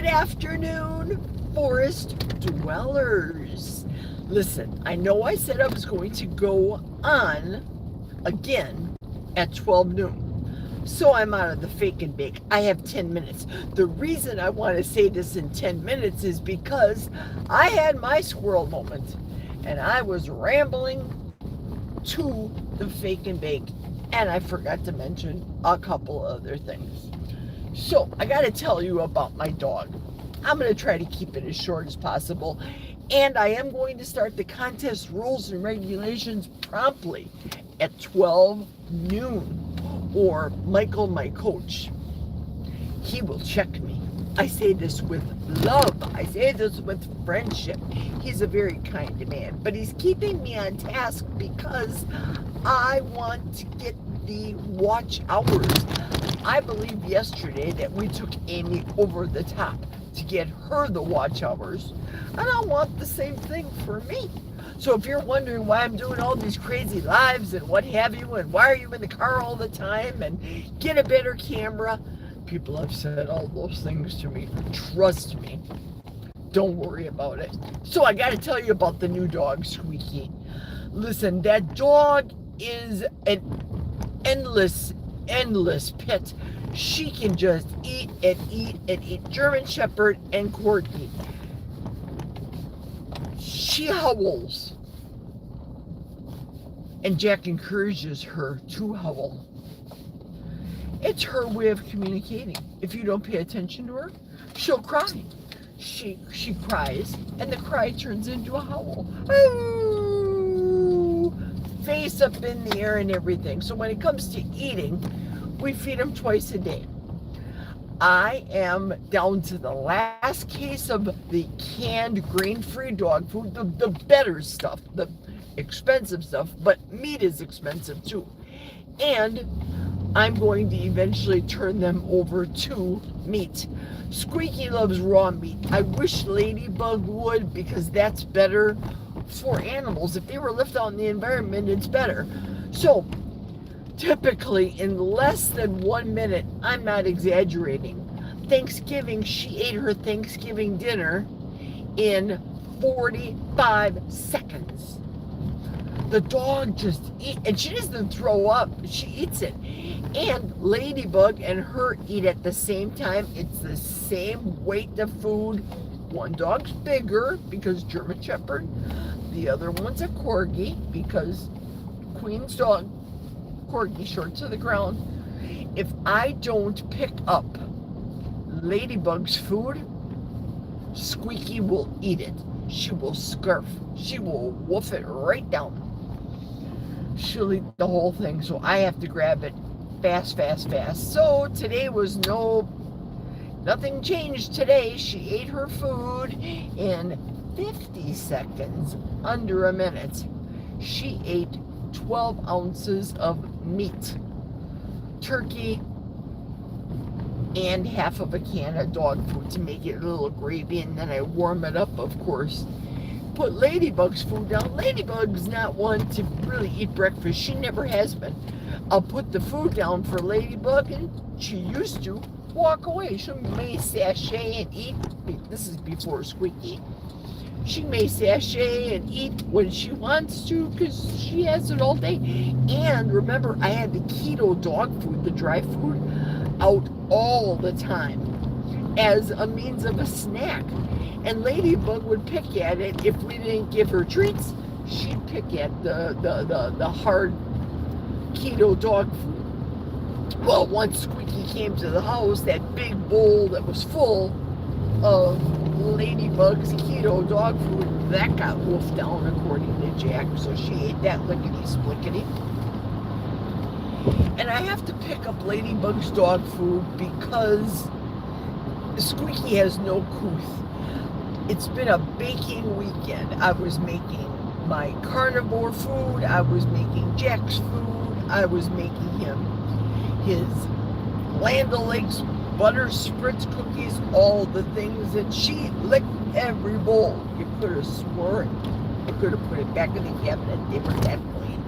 afternoon, forest dwellers. Listen, I know I said I was going to go on again at 12 noon. So I'm out of the fake and bake. I have 10 minutes. The reason I want to say this in 10 minutes is because I had my squirrel moment and I was rambling to the fake and bake, and I forgot to mention a couple other things. So I got to tell you about my dog. I'm going to try to keep it as short as possible, and I am going to start the contest rules and regulations promptly at 12 noon, or Michael, my coach, he will check me. I say this with love. I say this with friendship. He's a very kind man, but he's keeping me on task because I want to get the watch hours. I believe yesterday that we took Amy over the top to get her the watch hours, and I want the same thing for me. So if you're wondering why I'm doing all these crazy lives and what have you, and why are you in the car all the time, and get a better camera, people have said all those things to me. Trust me. Don't worry about it. So I got to tell you about the new dog, Squeaky. Listen, that dog is an endless pit. She can just eat and eat and eat. German Shepherd and Corgi. She howls. And Jack encourages her to howl. It's her way of communicating. If you don't pay attention to her, she'll cry. She cries, and the cry turns into a howl. Ooh, face up in the air and everything. So when it comes to eating, we feed them twice a day. I am down to the last case of the canned grain-free dog food, the better stuff, the expensive stuff, but meat is expensive too. And I'm going to eventually turn them over to meat. Squeaky loves raw meat. I wish Ladybug would, because that's better for animals. If they were left out in the environment, it's better. So typically in less than 1 minute, I'm not exaggerating, Thanksgiving, she ate her Thanksgiving dinner in 45 seconds. The dog just eats, and she doesn't throw up, she eats it. And Ladybug and her eat at the same time. It's the same weight of food. One dog's bigger because German Shepherd. The other one's a Corgi because Queen's dog, Corgi, short to the ground. If I don't pick up Ladybug's food, Squeaky will eat it. She will scarf. She will wolf it right down. She'll eat the whole thing, so I have to grab it fast. So today was nothing changed today. She ate her food in 50 seconds, under a minute. She ate 12 ounces of meat, turkey, and half of a can of dog food to make it a little gravy, and then I warm it up, of course. Put Ladybug's food down. Ladybug's not one to really eat breakfast. She never has been. I'll put the food down for Ladybug, and she used to walk away. She may sashay and eat. This is before Squeaky. She may sashay and eat when she wants to because she has it all day. And remember, I had the keto dog food, the dry food, out all the time as a means of a snack. And Ladybug would pick at it. If we didn't give her treats, she'd pick at the hard keto dog food. Well, once Squeaky came to the house, that big bowl that was full of Ladybug's keto dog food, that got wolfed down according to Jack, so she ate that lickety-splickety. And I have to pick up Ladybug's dog food because Squeaky has no couth. It's been a baking weekend. I was making my carnivore food, I was making Jack's food, I was making him his Land O'Lakes butter spritz cookies, all the things, and she licked every bowl. You could have sworn I could have put it back in the cabinet. They were that clean.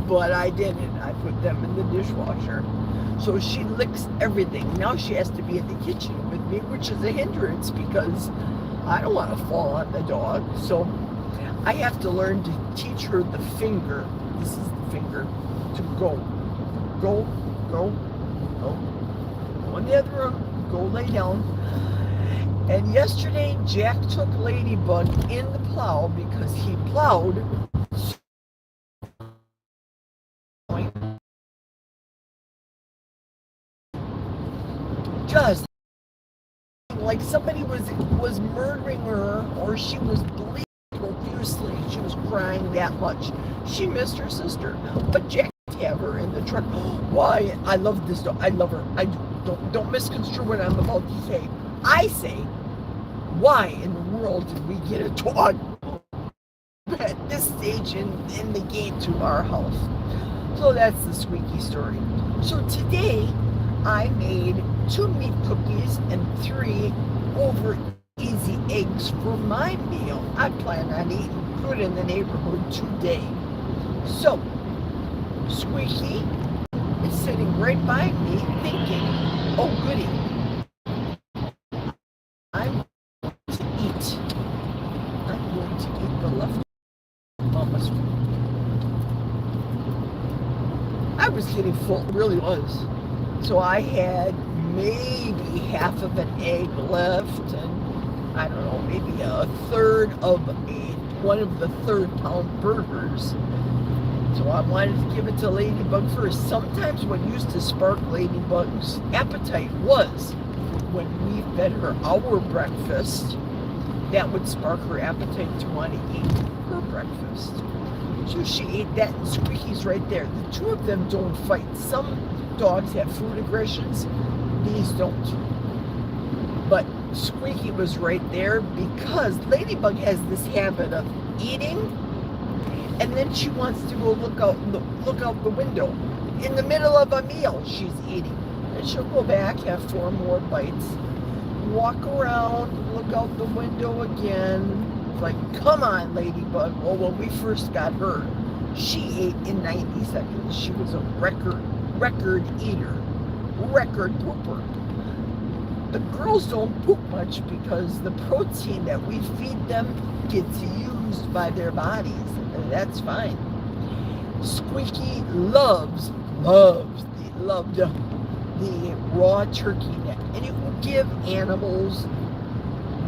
But I didn't. I put them in the dishwasher. So she licks everything. Now she has to be in the kitchen with me, which is a hindrance because I don't want to fall on the dog. So I have to learn to teach her the finger. This is the finger to go. Go, go, go. Go in the other room. Go lay down. And yesterday, Jack took Ladybug in the plow because he plowed just like somebody was murdering her, or she was bleeding profusely. She was crying that much. She missed her sister, but Jack didn't have her in the truck. Why? I love this dog. I love her. I don't misconstrue what I'm about to say. I say, why in the world did we get a dog at this stage in the game to our house? So that's the Squeaky story. So today I made 2 meat cookies and 3 over easy eggs for my meal. I plan on eating good in the neighborhood today. So Squeaky is sitting right by me thinking, oh goody, I'm going to eat. I'm going to eat the leftover mama's food. I was getting full, it really was. So I had maybe half of an egg left, and I don't know, maybe a third of one of the third-pound burgers. So I wanted to give it to Ladybug first. Sometimes what used to spark Ladybug's appetite was when we fed her our breakfast, that would spark her appetite to want to eat her breakfast. So she ate that, and Squeaky's right there. The 2 of them don't fight. Some dogs have food aggressions, these don't. But Squeaky was right there because Ladybug has this habit of eating, and then she wants to go look out the window. In the middle of a meal, she's eating. And she'll go back, have 4 more bites, walk around, look out the window again. Like, come on, Ladybug. Well, when we first got her, she ate in 90 seconds. She was a record eater, record pooper. The girls don't poop much because the protein that we feed them gets used by their bodies, and that's fine. Squeaky loved the raw turkey neck, and you can give animals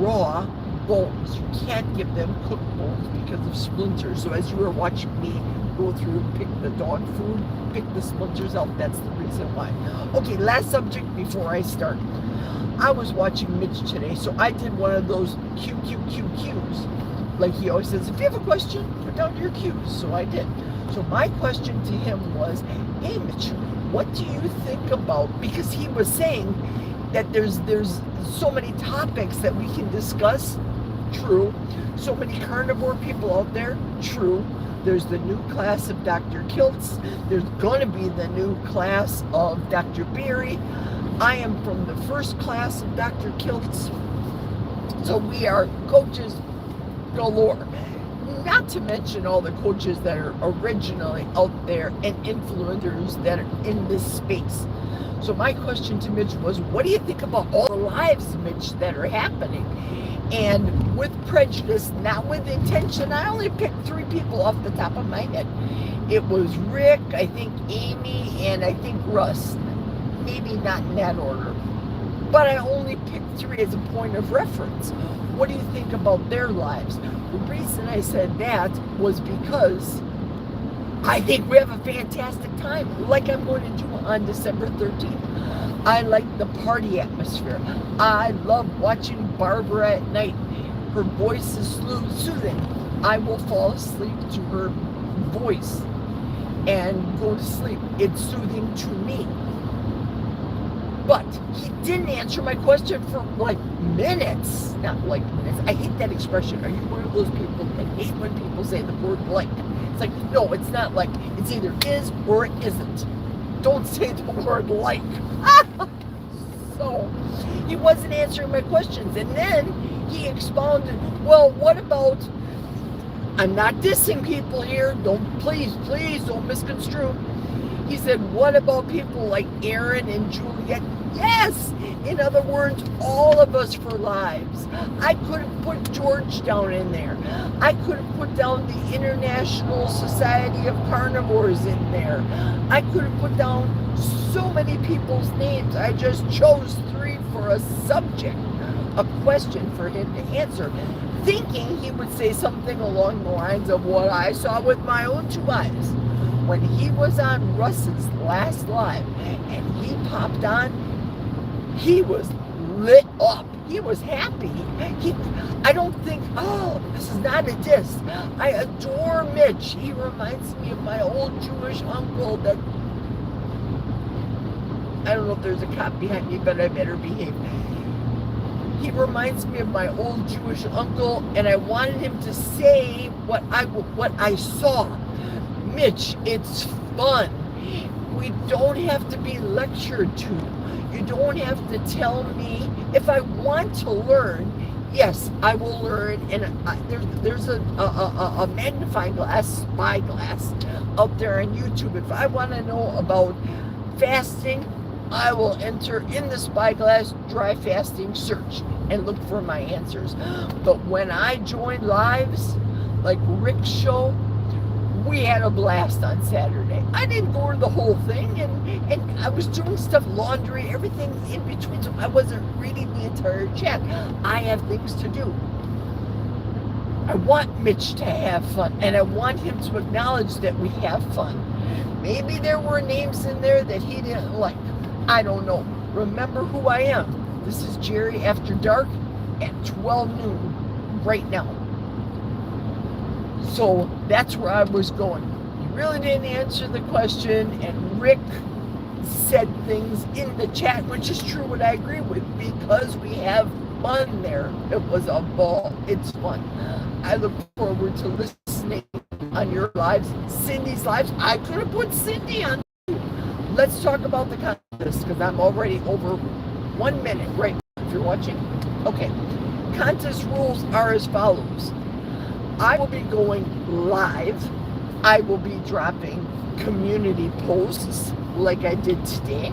raw bones. You can't give them cooked bones because of splinters. So as you were watching me go through and pick the dog food, pick the splinters out, that's the reason why. Okay, last subject before I start. I was watching Mitch today, so I did one of those Q's. Like he always says, if you have a question, put down your Q's. So I did. So my question to him was, hey Mitch, what do you think about, because he was saying that there's so many topics that we can discuss. True. So many carnivore people out there. True. There's the new class of Dr. Kiltz. There's going to be the new class of Dr. Beery. I am from the first class of Dr. Kiltz. So we are coaches galore. Not to mention all the coaches that are originally out there and influencers that are in this space. So my question to Mitch was, what do you think about all the lives, Mitch, that are happening? And with prejudice, not with intention, I only picked 3 people off the top of my head. It was Rick, I think Amy, and I think Russ. Maybe not in that order. But I only picked 3 as a point of reference. What do you think about their lives? The reason I said that was because I think we have a fantastic time, like I'm going to do on December 13th. I like the party atmosphere. I love watching Barbara at night. Her voice is soothing. I will fall asleep to her voice and go to sleep. It's soothing to me. But he didn't answer my question for like minutes. Not like minutes. I hate that expression. Are you one of those people that hate when people say the word like? It's like, no, it's not like. It's either is or it isn't. Don't say the word like. So he wasn't answering my questions. And then he expounded, well, what about, I'm not dissing people here. Please don't misconstrue. He said, what about people like Aaron and Juliet? Yes! In other words, all of us for lives. I could have put Georgetown in there. I could have put down the International Society of Carnivores in there. I could have put down so many people's names. I just chose 3 for a subject, a question for him to answer, thinking he would say something along the lines of what I saw with my own 2 eyes. When he was on Russ's last live and he popped on, he was lit up. He was happy. I don't think, oh, this is not a diss. I adore Mitch. He reminds me of my old Jewish uncle that, I don't know if there's a cop behind me, but I better behave. He reminds me of my old Jewish uncle, and I wanted him to say what I saw. Mitch, it's fun. We don't have to be lectured to. You don't have to tell me. If I want to learn, yes, I will learn. And there's a magnifying glass, spyglass, out there on YouTube. If I want to know about fasting, I will enter in the spyglass dry fasting search and look for my answers. But when I join lives like Rick's show, we had a blast on Saturday. I didn't go to the whole thing, and I was doing stuff, laundry, everything in between, so I wasn't reading the entire chat. I have things to do. I want Mitch to have fun, and I want him to acknowledge that we have fun. Maybe there were names in there that he didn't like. I don't know. Remember who I am. This is Jerry After Dark at 12 noon right now. So that's where I was going. You really didn't answer the question, and Rick said things in the chat, which is true, what I agree with, because we have fun there. It was a ball. It's fun. I look forward to listening on your lives, Cindy's lives. I could have put Cindy on. Let's talk about the contest, because I'm already over 1 minute right now, if you're watching. Okay. Contest rules are as follows. I will be going live. I will be dropping community posts like I did today.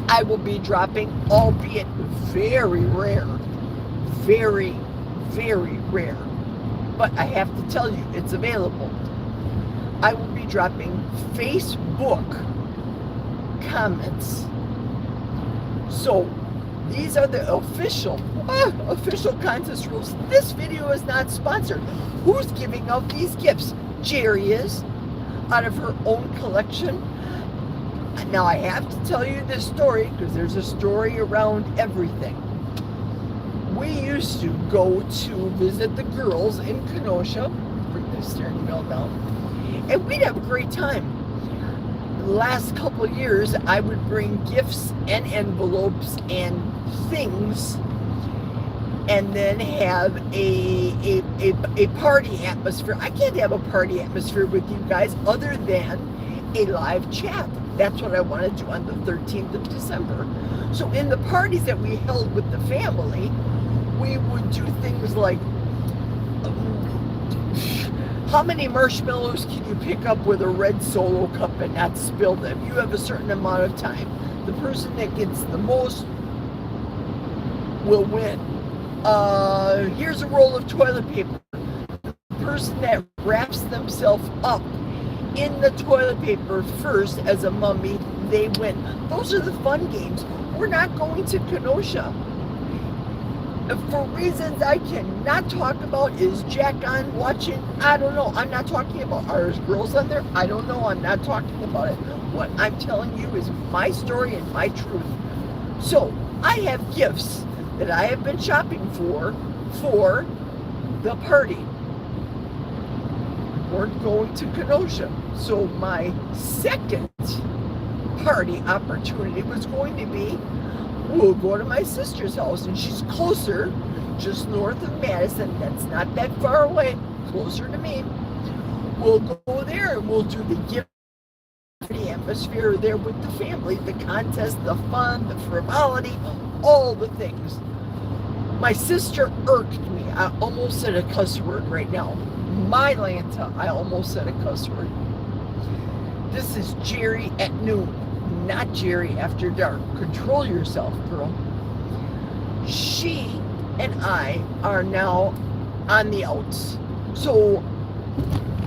I will be dropping, albeit very rare, very, very rare, but I have to tell you, it's available. I will be dropping Facebook comments. So these are the official contest rules. This video is not sponsored. Who's giving out these gifts? Jerry is, out of her own collection. Now I have to tell you this story because there's a story around everything. We used to go to visit the girls in Kenosha. Bring the steering wheel down. And we'd have a great time. The last couple of years, I would bring gifts and envelopes and things, and then have a party atmosphere. I can't have a party atmosphere with you guys other than a live chat. That's what I want to do on the 13th of December. So in the parties that we held with the family, we would do things like, how many marshmallows can you pick up with a red Solo cup and not spill them? You have a certain amount of time. The person that gets the most will win. Here's a roll of toilet paper. The person that wraps themselves up in the toilet paper first as a mummy, they win. Those are the fun games. We're not going to Kenosha. For reasons I cannot talk about. Is Jack on watching? I don't know. I'm not talking about, are there girls on there? I don't know. I'm not talking about it. What I'm telling you is my story and my truth. So I have gifts that I have been shopping for the party. We're going to Kenosha. So my second party opportunity was going to be, we'll go to my sister's house, and she's closer, just north of Madison. That's not that far away, closer to me. We'll go there and we'll do the gift, the atmosphere there with the family, the contest, the fun, the frivolity, all the things. My sister irked me. I almost said a cuss word right now. My Lanta, I almost said a cuss word. This is Jerry at noon, not Jerry after dark. Control yourself, girl. She and I are now on the outs. So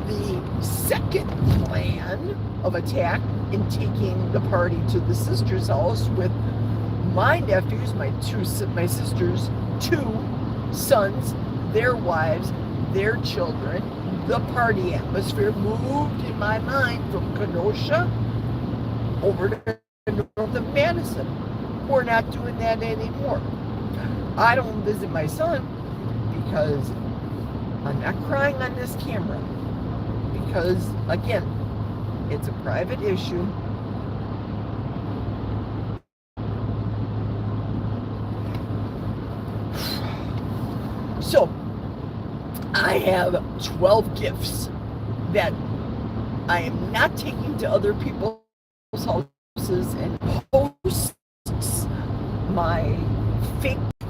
the second plan of attack in taking the party to the sister's house with my nephews, my sister's 2 sons, their wives, their children, the party atmosphere moved in my mind from Kenosha over to north of Madison. We're not doing that anymore. I don't visit my son because I'm not crying on this camera. Because, again, it's a private issue. So, I have 12 gifts that I am not taking to other people's houses and posts my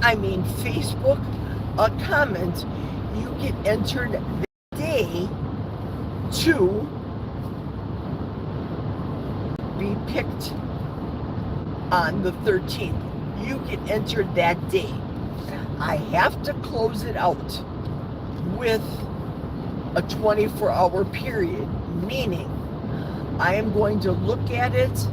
Facebook, a comment. You get entered the day to be picked on the 13th. You get entered that day. I have to close it out with a 24-hour period, meaning I am going to look at it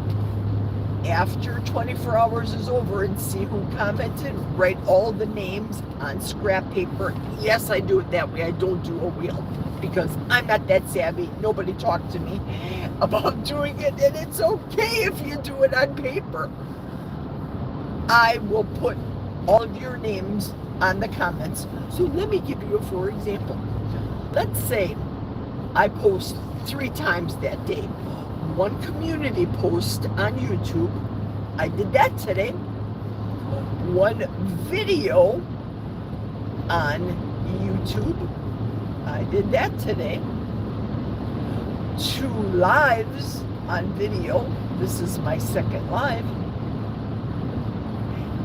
after 24 hours is over and see who commented, write all the names on scrap paper. Yes, I do it that way. I don't do a wheel because I'm not that savvy. Nobody talked to me about doing it, and it's okay if you do it on paper. I will put all of your names on the comments. So let me give you a for example. Let's say I post 3 times that day. One community post on YouTube. I did that today. One video on YouTube. I did that today. 2 lives on video. This is my second live.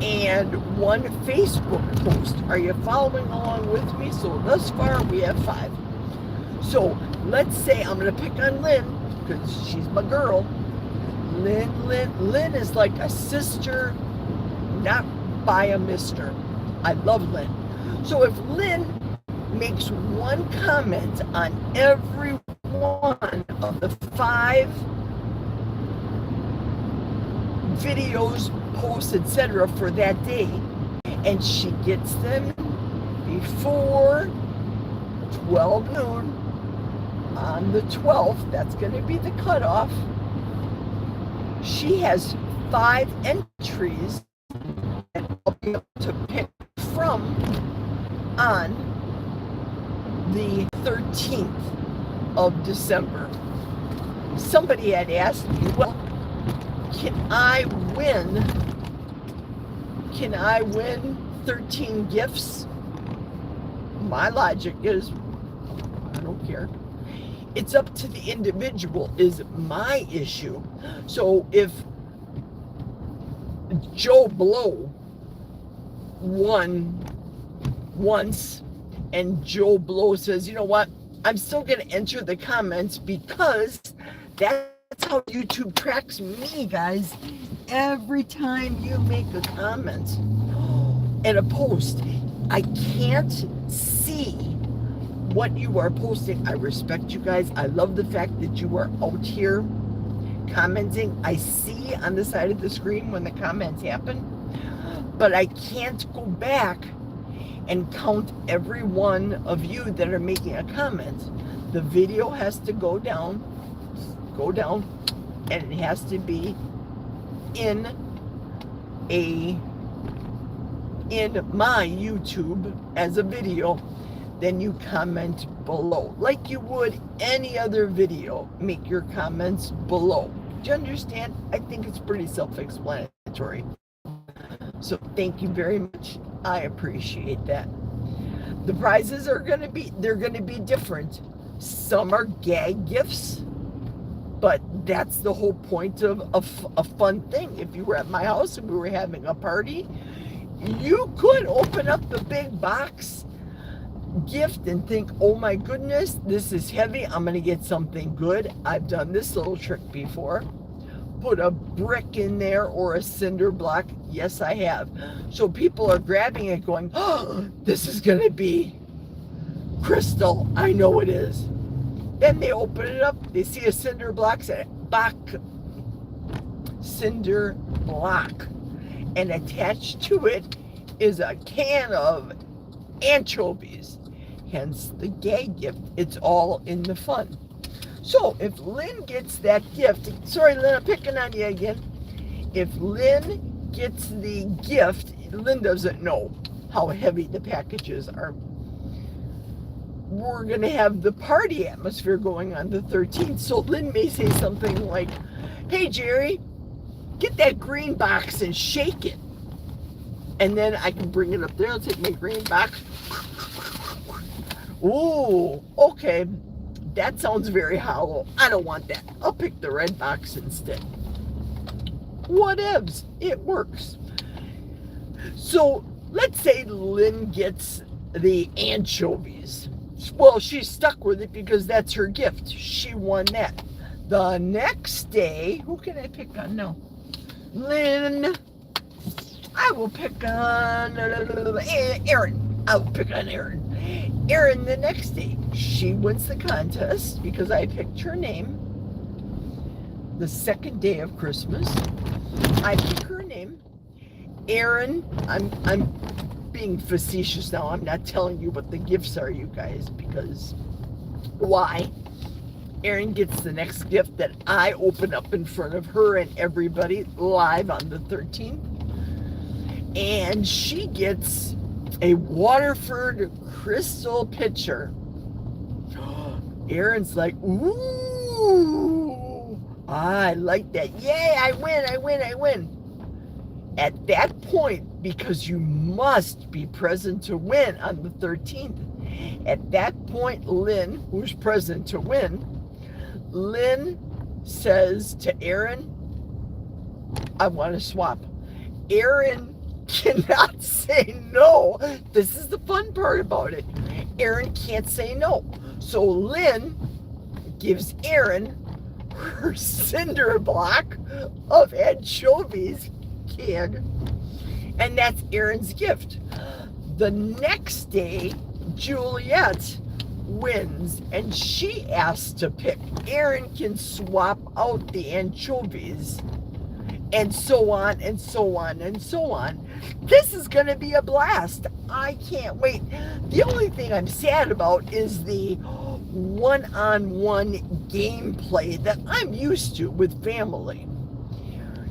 And 1 Facebook post. Are you following along with me? So thus far we have 5. So let's say I'm going to pick on Lynn because she's my girl. Lynn is like a sister, not by a mister. I love Lynn. So if Lynn makes 1 comment on every one of the 5 videos, posts, etc. for that day, and she gets them before 12 noon on the 12th, that's going to be the cutoff. She has 5 entries that I'll be able to pick from on the 13th of December. Somebody had asked me, well, can I win 13 gifts? My logic is, I don't care. It's up to the individual is my issue. So if Joe Blow won once and Joe Blow says, you know what, I'm still going to enter the comments because that's how YouTube tracks me, guys. Every time you make a comment and a post, I can't see what you are posting. I respect you guys. I love the fact that you are out here commenting. I see on the side of the screen when the comments happen, but I can't go back and count every one of you that are making a comment. The video has to go down, and it has to be in my YouTube as a video. Then you comment below like you would any other video. Make your comments below. Do you understand? I think it's pretty self-explanatory. So thank you very much. I appreciate that. The prizes are going to be different. Some are gag gifts, but that's the whole point of a fun thing. If you were at my house and we were having a party, you could open up the big box gift and think, oh my goodness, this is heavy, I'm going to get something good. I've done this little trick before. Put a brick in there or a cinder block. Yes, I have. So people are grabbing it going, oh, this is going to be crystal. I know it is. Then they open it up, they see a cinder block, cinder block, and attached to it is a can of anchovies. Hence the gag gift. It's all in the fun. So if Lynn gets that gift, sorry Lynn, I'm picking on you again. If Lynn gets the gift, Lynn doesn't know how heavy the packages are. We're going to have the party atmosphere going on the 13th. So Lynn may say something like, hey Jerry, get that green box and shake it. And then I can bring it up there. I'll take my green box. Ooh, okay. That sounds very hollow. I don't want that. I'll pick the red box instead. Whatevs. It works. So let's say Lynn gets the anchovies. Well, she's stuck with it because that's her gift. She won that. The next day, who can I pick on now? Lynn. I will pick on Erin. I will pick on Erin. Erin, the next day, she wins the contest because I picked her name. The second day of Christmas, I pick her name. Erin, I'm being facetious now. I'm not telling you what the gifts are, you guys, because why? Erin gets the next gift that I open up in front of her and everybody live on the 13th. And she gets a Waterford crystal pitcher. Erin's like, ooh, I like that. Yay, I win. At that point, because you must be present to win on the 13th, at that point, Lynn, who's present to win, Lynn says to Erin, I want to swap. Erin cannot say no. This is the fun part about it. Erin can't say no. So Lynn gives Erin her cinder block of anchovies can, and that's Erin's gift. The next day, Juliet wins, and she asks to pick. Erin can swap out the anchovies, and so on and so on and so on. This is going to be a blast. I can't wait. The only thing I'm sad about is the one-on-one gameplay that I'm used to with family.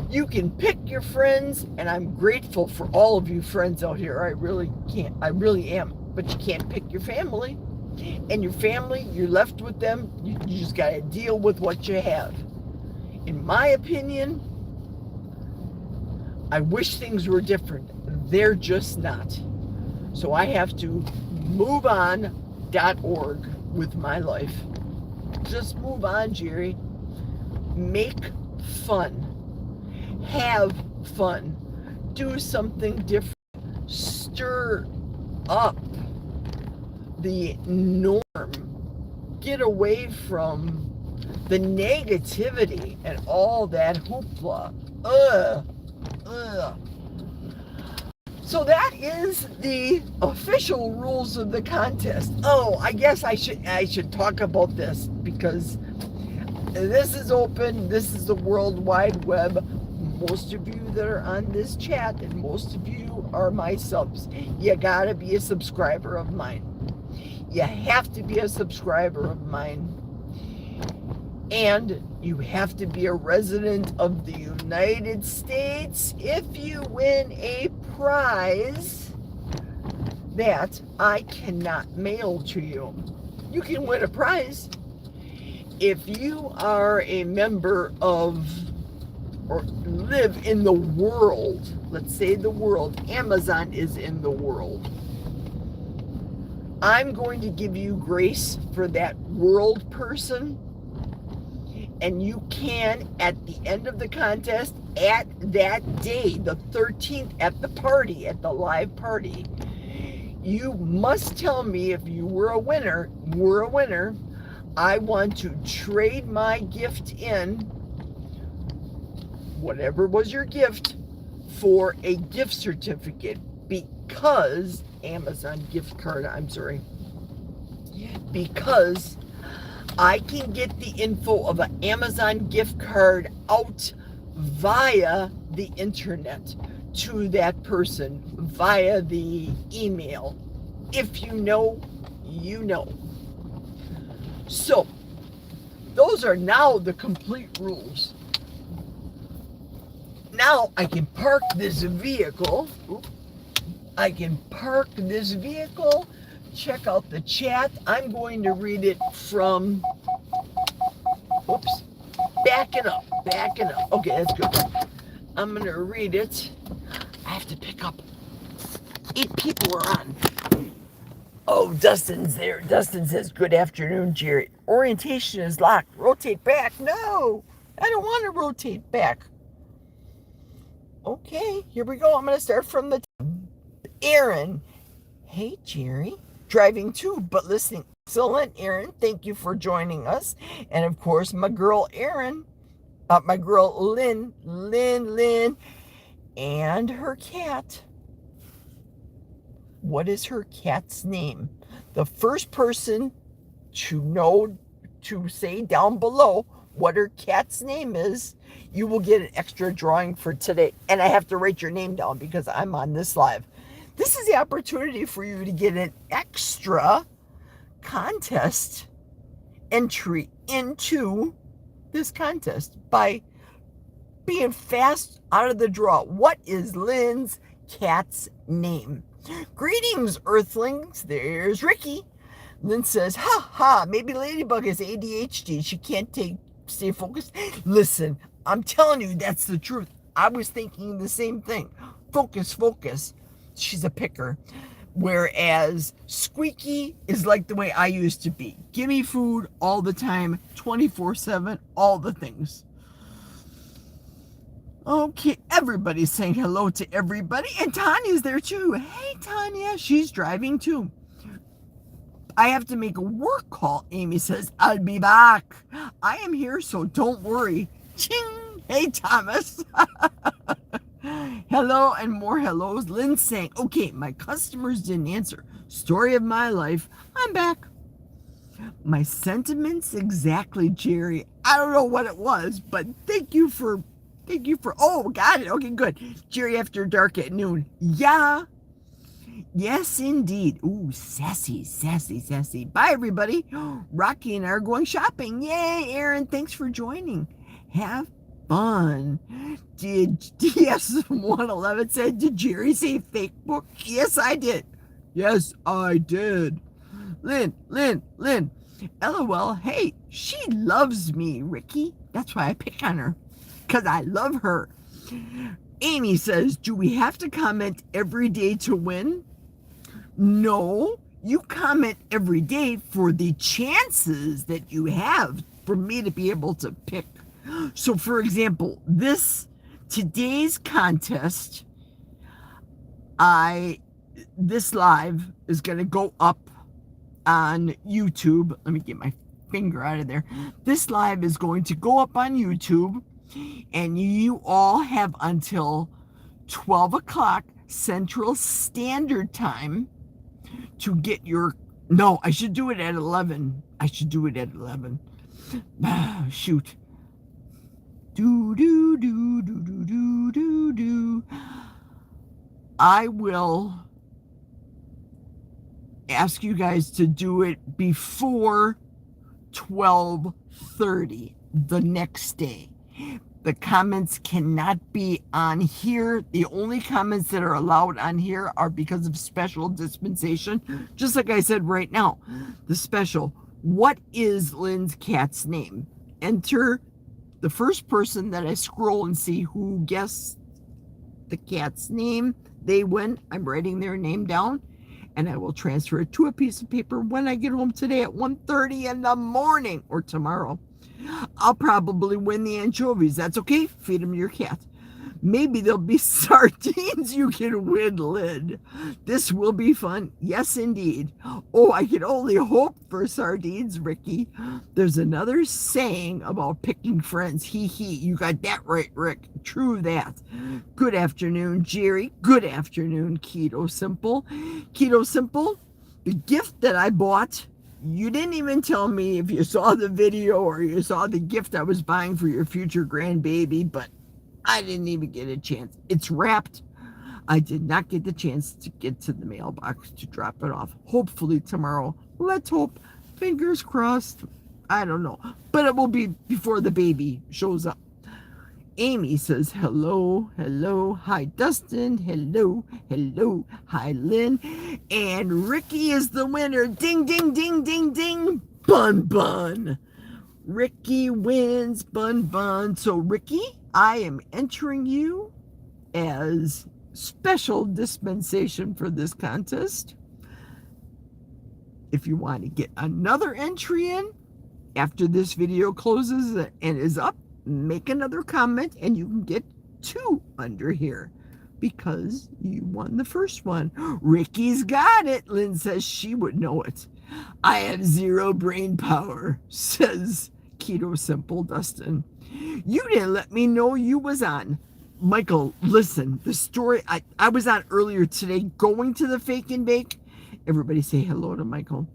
You can pick your friends, and I'm grateful for all of you friends out here. I really am. But you can't pick your family. And your family, you're left with them. You just got to deal with what you have. In my opinion, I wish things were different. They're just not. So I have to move on.org with my life. Just move on, Jerry. Make fun. Have fun. Do something different. Stir up the norm. Get away from the negativity and all that hoopla. So that is the official rules of the contest. Oh, I guess I should talk about this because this is open. This is the World Wide Web. Most of you that are on this chat and most of you are my subs. You gotta be a subscriber of mine. You have to be a subscriber of mine. And you have to be a resident of the United States if you win a prize that I cannot mail to you. You can win a prize if you are a member of or live in the world. Let's say the world. Amazon is in the world. I'm going to give you grace for that world person. And you can, at the end of the contest, at that day, the 13th, at the party, at the live party, You must tell me if you were a winner. I want to trade my gift in, whatever was your gift, for a gift certificate because Amazon gift card, because I can get the info of an Amazon gift card out via the internet to that person via the email. If you know, you know. So, those are now the complete rules. Now I can park this vehicle. Check out the chat. I'm going to read it from, backing up. Okay, that's good. I'm going to read it. I have to pick up. 8 people are on. Oh, Dustin's there. Dustin says, good afternoon, Jerry. Orientation is locked. Rotate back. No, I don't want to rotate back. Okay, here we go. I'm going to start from the Aaron. Hey, Jerry. Driving too, but listening. Excellent, Aaron. Thank you for joining us. And of course, my girl Aaron, my girl Lynn, and her cat. What is her cat's name? The first person to say down below what her cat's name is, you will get an extra drawing for today. And I have to write your name down because I'm on this live. This is the opportunity for you to get an extra contest entry into this contest by being fast out of the draw. What is Lynn's cat's name? Greetings, Earthlings. There's Ricky. Lynn says, maybe Ladybug has ADHD. She can't stay focused. Listen, I'm telling you, that's the truth. I was thinking the same thing. Focus. She's a picker. Whereas Squeaky is like the way I used to be. Give me food all the time, 24/7, all the things. Okay, everybody's saying hello to everybody. And Tanya's there too. Hey, Tanya, she's driving too. I have to make a work call, Amy says. I'll be back. I am here, so don't worry. Ching! Hey, Thomas. Hello and more hellos. Lynn's saying, okay, my customers didn't answer. Story of my life. I'm back. My sentiments exactly, Jerry. I don't know what it was, but thank you for, oh, got it. Okay, good. Jerry after dark at noon. Yeah. Yes, indeed. Ooh, sassy. Bye, everybody. Rocky and I are going shopping. Yay, Aaron. Thanks for joining. Have fun. Did DS111 said, did Jerry say fake book? Yes, I did. Yes, I did. Lynn. LOL. Hey, she loves me, Ricky. That's why I pick on her. Because I love her. Amy says, do we have to comment every day to win? No, you comment every day for the chances that you have for me to be able to pick. So, for example, today's contest, this live is going to go up on YouTube. Let me get my finger out of there. This live is going to go up on YouTube, and you all have until 12 o'clock Central Standard Time to get your, no, I should do it at 11. Shoot. I will ask you guys to do it before 12:30 the next day. The comments cannot be on here. The only comments that are allowed on here are because of special dispensation. Just like I said right now, the special. What is Lynn's cat's name? Enter the first person that I scroll and see who guessed the cat's name. They win. I'm writing their name down, and I will transfer it to a piece of paper when I get home today at 1:30 in the morning or tomorrow. I'll probably win the anchovies. That's okay. Feed them to your cat. Maybe there'll be sardines you can win, Lynn. This will be fun. Yes, indeed. Oh, I can only hope for sardines, Ricky. There's another saying about picking friends. Hee hee. You got that right, Rick. True that. Good afternoon, Jerry. Good afternoon, Keto Simple. Keto Simple, the gift that I bought, you didn't even tell me if you saw the video or you saw the gift I was buying for your future grandbaby, but I didn't even get a chance. It's wrapped. I did not get the chance to get to the mailbox to drop it off. Hopefully tomorrow. Let's hope. Fingers crossed. I don't know. But it will be before the baby shows up. Amy says, hello, hello. Hi, Dustin. Hello, hello. Hi, Lynn. And Ricky is the winner. Ding, ding, ding, ding, ding. Bun, bun. Ricky wins, bun, bun. So, Ricky, I am entering you as special dispensation for this contest. If you want to get another entry in after this video closes and is up, make another comment and you can get 2 under here because you won the first one. Ricky's got it. Lynn says she would know it. I have 0 brain power, says Keto Simple Dustin. You didn't let me know you was on. Michael, listen, the story, I was on earlier today going to the Fake and Bake. Everybody say hello to Michael.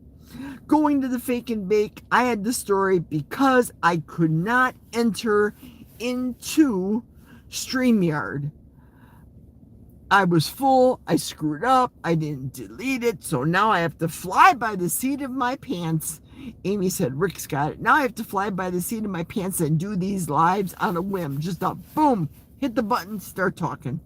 Going to the Fake and Bake, I had the story because I could not enter into StreamYard. I was full, I screwed up, I didn't delete it, so now I have to fly by the seat of my pants. Amy said, Rick's got it. Now I have to fly by the seat of my pants and do these lives on a whim. Just a boom, hit the button, start talking.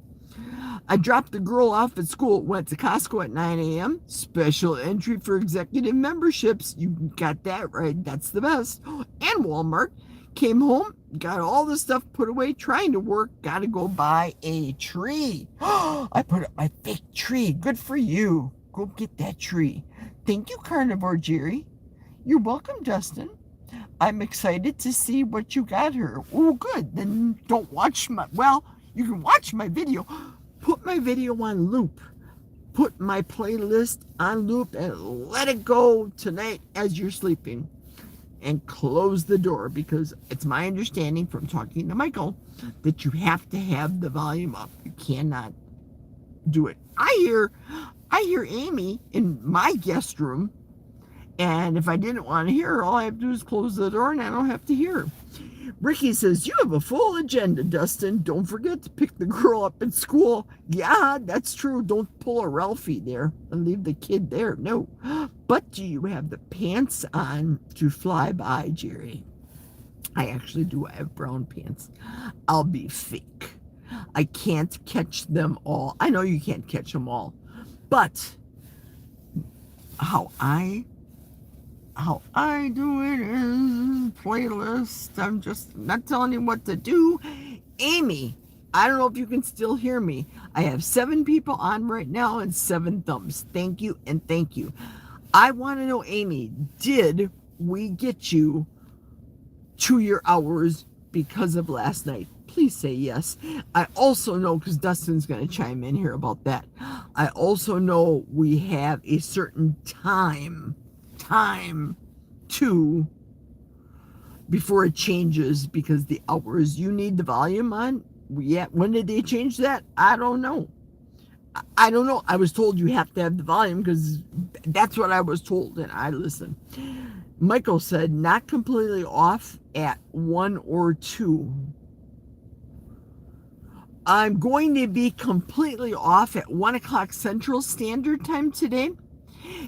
I dropped the girl off at school, went to Costco at 9 a.m. Special entry for executive memberships. You got that right. That's the best. And Walmart. Came home, got all the stuff put away, trying to work, got to go buy a tree. I put up my fake tree. Good for you. Go get that tree. Thank you, Carnivore Jerry. You're welcome, Dustin. I'm excited to see what you got her. Oh, good. Then don't watch my, well, you can watch my video. Put my video on loop. Put my playlist on loop and let it go tonight as you're sleeping. And close the door because it's my understanding from talking to Michael that you have to have the volume up. You cannot do it. I hear Amy in my guest room, and if I didn't want to hear her, all I have to do is close the door and I don't have to hear her. Ricky says, you have a full agenda, Dustin. Don't forget to pick the girl up at school. Yeah, that's true. Don't pull a Ralphie there and leave the kid there. No. But do you have the pants on to fly by, Jerry? I actually do. I have brown pants. I'll be fake. I can't catch them all. I know you can't catch them all. But how I do it is playlist. I'm just not telling you what to do. Amy, I don't know if you can still hear me. I have 7 people on right now and 7 thumbs. Thank you and thank you. I want to know, Amy, did we get you to your hours because of last night? Please say yes. I also know, because Dustin's going to chime in here about that. I also know we have a certain time to before it changes because the hours you need the volume on. Yeah, when did they change that? I don't know. I don't know. I was told you have to have the volume because that's what I was told and I listened. Michael said not completely off at 1 or 2. I'm going to be completely off at 1 o'clock Central Standard Time today.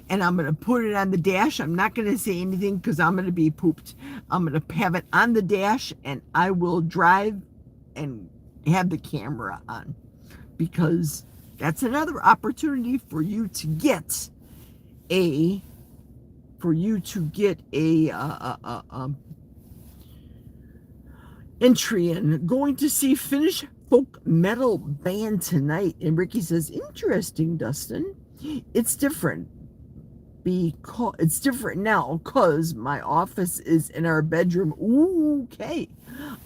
And I'm going to put it on the dash. I'm not going to say anything because I'm going to be pooped. I'm going to have it on the dash and I will drive and have the camera on because that's another opportunity for you to get a entry in. Going to see Finnish folk metal band tonight. And Ricky says, interesting, Dustin. It's different. because it's different now because my office is in our bedroom. Ooh, okay.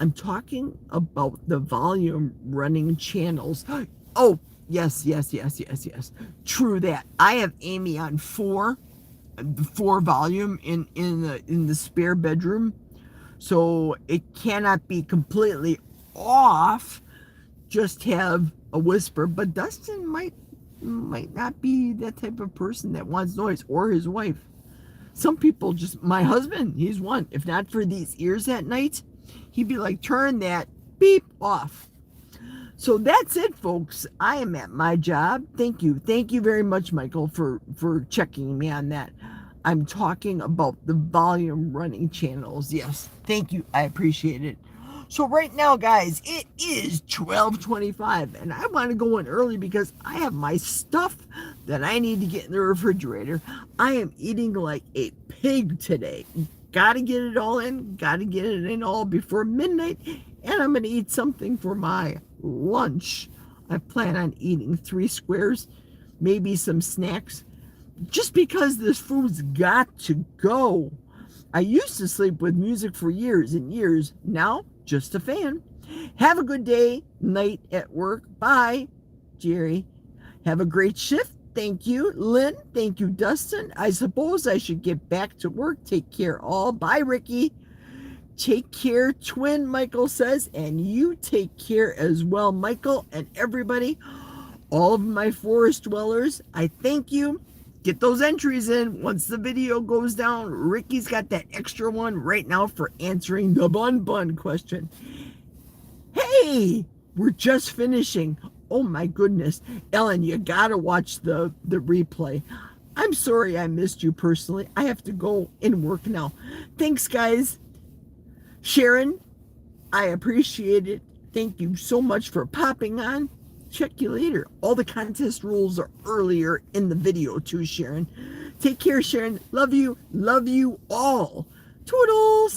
I'm talking about the volume running channels. Oh, yes. True that. I have Amy on four volume in the spare bedroom. So it cannot be completely off. Just have a whisper. But Dustin might not be that type of person that wants noise, or his wife. Some people just, my husband, he's one. If not for these ears at night, he'd be like, turn that beep off. So that's it, folks. I am at my job. Thank you very much, Michael, for checking me on that. I'm talking about the volume running channels. Yes, thank you. I appreciate it. So right now, guys, it is 12:25, and I want to go in early because I have my stuff that I need to get in the refrigerator. I am eating like a pig today. Got to get it all in. Got to get it in all before midnight, and I'm going to eat something for my lunch. I plan on eating 3 squares, maybe some snacks, just because this food's got to go. I used to sleep with music for years and years. Now, just a fan. Have a good day, night at work. Bye, Jerry. Have a great shift. Thank you, Lynn. Thank you, Dustin. I suppose I should get back to work. Take care all. Bye, Ricky. Take care, twin, Michael says, and you take care as well, Michael, and everybody, all of my forest dwellers. I thank you. Get those entries in. Once the video goes down, Ricky's got that extra one right now for answering the bun question. Hey, we're just finishing. Oh my goodness. Ellen, you gotta watch the replay. I'm sorry I missed you personally. I have to go and work now. Thanks, guys. Sharon, I appreciate it. Thank you so much for popping on. Check you later. All the contest rules are earlier in the video too, Sharon. Take care, Sharon. Love you all. Toodles.